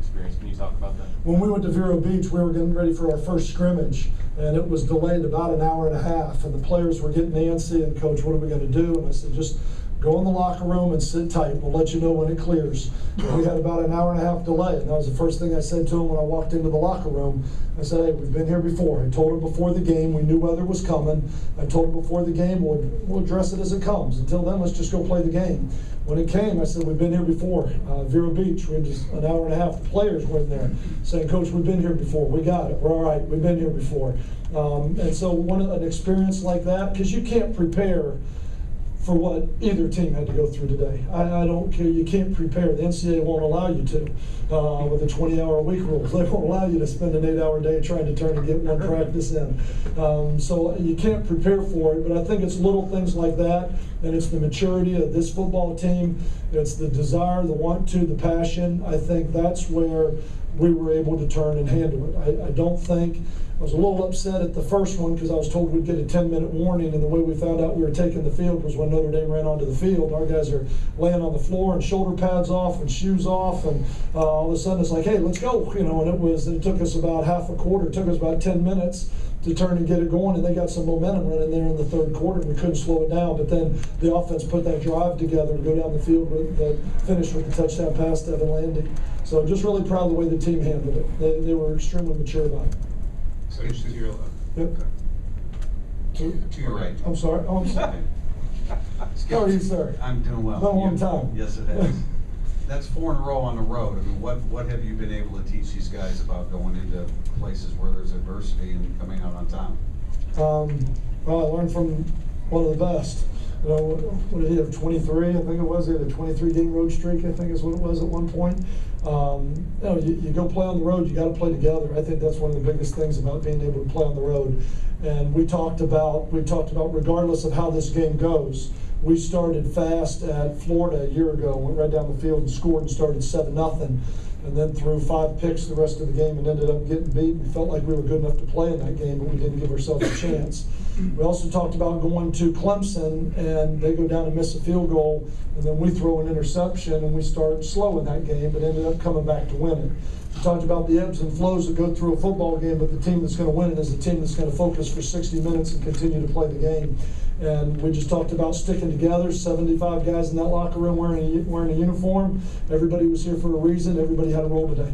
experience. Can you talk about that? When we went to Vero Beach, we were getting ready for our first scrimmage, and it was delayed about an hour and a half, and the players were getting antsy, and Coach, what are we going to do? And I said, just go in the locker room and sit tight. We'll let you know when it clears. And we had about an hour and a half delay, and that was the first thing I said to him when I walked into the locker room. I said, hey, we've been here before. I told him before the game, we knew weather was coming. I told him before the game, we'll address it as it comes. Until then, let's just go play the game. When it came, I said, we've been here before. Vero Beach, we had just an hour and a half. The players were in there saying, Coach, we've been here before. We got it. We're all right. We've been here before. And so an experience like that, because you can't prepare for what either team had to go through today. I don't care. You can't prepare. The NCAA won't allow you to with the 20-hour-a-week rules. They won't allow you to spend an 8-hour day trying to turn and get one practice in. So you can't prepare for it, but I think it's little things like that, and it's the maturity of this football team. It's the desire, the want to, the passion. I think that's where we were able to turn and handle it. I don't think I was a little upset at the first one because I was told we'd get a 10-minute warning, and the way we found out we were taking the field was when Notre Dame ran onto the field. Our guys are laying on the floor and shoulder pads off and shoes off, and all of a sudden it's like, hey, let's go, and it took us about half a quarter. It took us about 10 minutes to turn and get it going, and they got some momentum running there in the third quarter, and we couldn't slow it down. But then the offense put that drive together to go down the field with finish with the touchdown pass to Evan Landy. So just really proud of the way the team handled it. They were extremely mature about it. So to your left. Yep. To your right. I'm sorry. Oh, I'm sorry. How are you, sir? I'm doing well. Been a long time. Yes, it has. That's 4 in a row on the road. I mean, what have you been able to teach these guys about going into places where there's adversity and coming out on top? Well, I learned from one of the best. What did he have, 23? I think it was. He had a 23-game road streak, I think is what it was at one point. You go play on the road, you got to play together. I think that's one of the biggest things about being able to play on the road. And we talked about regardless of how this game goes, we started fast at Florida a year ago, went right down the field and scored and started 7-0. And then threw 5 picks the rest of the game and ended up getting beat. We felt like we were good enough to play in that game, but we didn't give ourselves a chance. We also talked about going to Clemson, and they go down and miss a field goal, and then we throw an interception, and we start slow in that game, but ended up coming back to win it. We talked about the ebbs and flows that go through a football game, but the team that's going to win it is the team that's going to focus for 60 minutes and continue to play the game. And we just talked about sticking together, 75 guys in that locker room wearing a uniform. Everybody was here for a reason. Everybody had a role today.